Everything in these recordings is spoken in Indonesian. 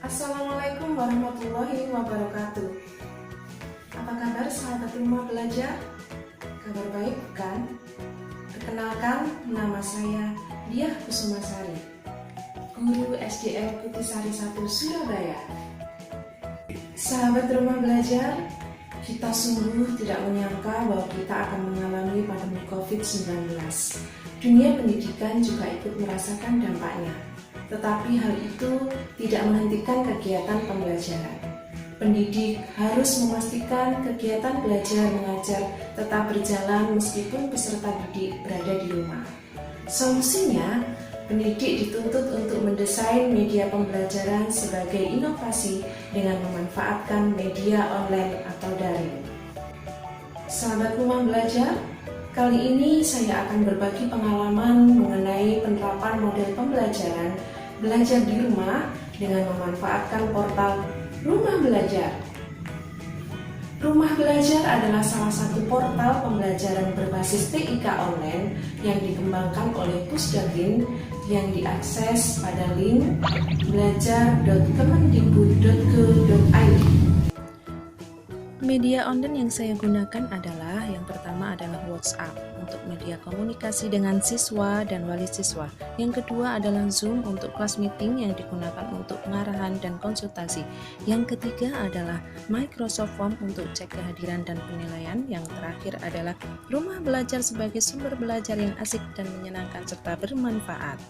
Assalamualaikum warahmatullahi wabarakatuh. Apa kabar sahabat rumah belajar? Kabar baik bukan? Perkenalkan, nama saya Diah Kusumasari, guru SDN Kutisari 1 Surabaya. Sahabat rumah belajar, kita sungguh tidak menyangka bahwa kita akan mengalami pandemi COVID-19. Dunia pendidikan juga ikut merasakan dampaknya. Tetapi hal itu tidak menghentikan kegiatan pembelajaran. Pendidik harus memastikan kegiatan belajar mengajar tetap berjalan meskipun peserta didik berada di rumah. Solusinya, pendidik dituntut untuk mendesain media pembelajaran sebagai inovasi dengan memanfaatkan media online atau daring. Sahabat rumah belajar, kali ini saya akan berbagi pengalaman mengenai penerapan model pembelajaran belajar di rumah dengan memanfaatkan portal Rumah Belajar. Rumah Belajar adalah salah satu portal pembelajaran berbasis TIK online yang dikembangkan oleh Pusdagin yang diakses pada link belajar.kemendikbud.go.id. Media online yang saya gunakan adalah yang pertama adalah WhatsApp untuk media komunikasi dengan siswa dan wali siswa. Yang kedua adalah Zoom untuk kelas meeting yang digunakan untuk pengarahan dan konsultasi. Yang ketiga adalah Microsoft Form untuk cek kehadiran dan penilaian. Yang terakhir adalah Rumah Belajar sebagai sumber belajar yang asik dan menyenangkan serta bermanfaat.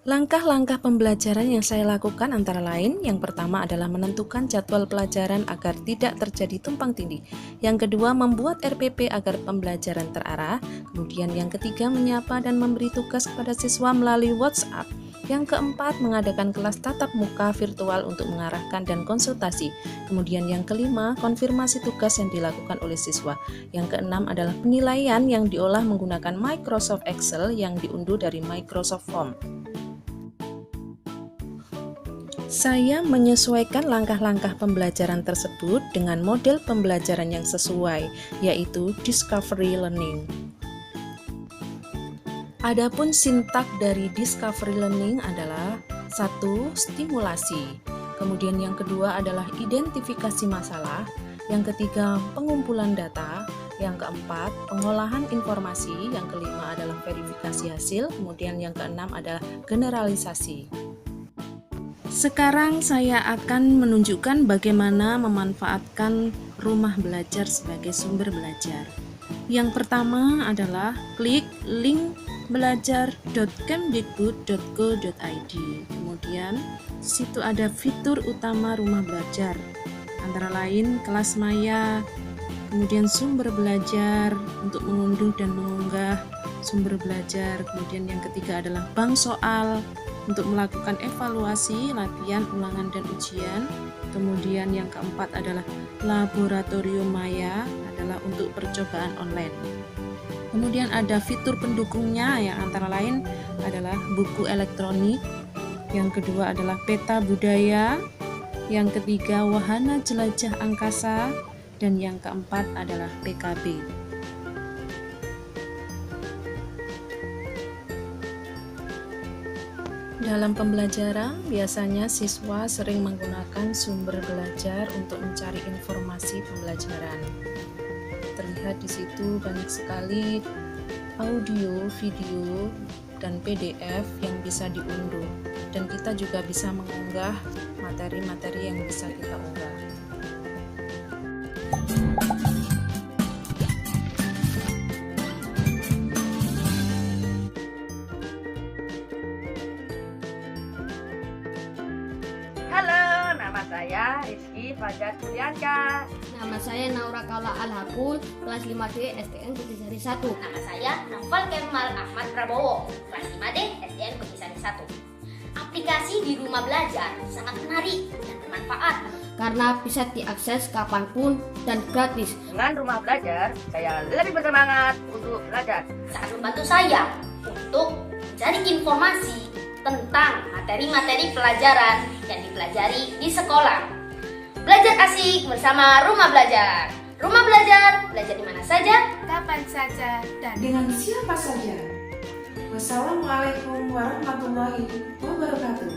Langkah-langkah pembelajaran yang saya lakukan antara lain, yang pertama adalah menentukan jadwal pelajaran agar tidak terjadi tumpang tindih. Yang kedua, membuat RPP agar pembelajaran terarah. Kemudian yang ketiga, menyapa dan memberi tugas kepada siswa melalui WhatsApp. Yang keempat, mengadakan kelas tatap muka virtual untuk mengarahkan dan konsultasi. Kemudian yang kelima, konfirmasi tugas yang dilakukan oleh siswa. Yang keenam adalah penilaian yang diolah menggunakan Microsoft Excel yang diunduh dari Microsoft Form. Saya menyesuaikan langkah-langkah pembelajaran tersebut dengan model pembelajaran yang sesuai, yaitu Discovery Learning. Adapun sintak dari Discovery Learning adalah 1. Stimulasi, kemudian yang kedua adalah identifikasi masalah, yang ketiga pengumpulan data, yang keempat pengolahan informasi, yang kelima adalah verifikasi hasil, kemudian yang keenam adalah generalisasi. Sekarang saya akan menunjukkan bagaimana memanfaatkan rumah belajar sebagai sumber belajar. Yang pertama adalah klik link belajar.kemdikbud.go.id. Kemudian di situ ada fitur utama rumah belajar, antara lain kelas maya, kemudian sumber belajar untuk mengunduh dan mengunggah sumber belajar. Kemudian yang ketiga adalah bank soal untuk melakukan evaluasi, latihan, ulangan, dan ujian. Kemudian yang keempat adalah laboratorium maya, adalah untuk percobaan online. Kemudian ada fitur pendukungnya yang antara lain adalah buku elektronik, yang kedua adalah peta budaya, yang ketiga wahana jelajah angkasa, dan yang keempat adalah PKB. Dalam pembelajaran, biasanya siswa sering menggunakan sumber belajar untuk mencari informasi pembelajaran. Terlihat di situ banyak sekali audio, video, dan PDF yang bisa diunduh. Dan kita juga bisa mengunggah materi-materi yang bisa kita unggah. Halo, nama saya Rizky Fajar Julianka. Nama saya Naura Kala Al-Hakul, kelas 5D SDN Kutisari 1. Nama saya Naufal Kemal Ahmad Prabowo, kelas 5D SDN Kutisari 1. Aplikasi di rumah belajar sangat menarik dan bermanfaat Karena bisa diakses kapanpun dan gratis. Dengan rumah belajar, saya lebih bersemangat untuk belajar. saat membantu saya untuk mencari informasi tentang materi-materi pelajaran yang dipelajari di sekolah. Belajar asik bersama Rumah Belajar. Rumah belajar, belajar di mana saja, kapan saja, dan Dengan siapa saja. Wassalamualaikum warahmatullahi wabarakatuh.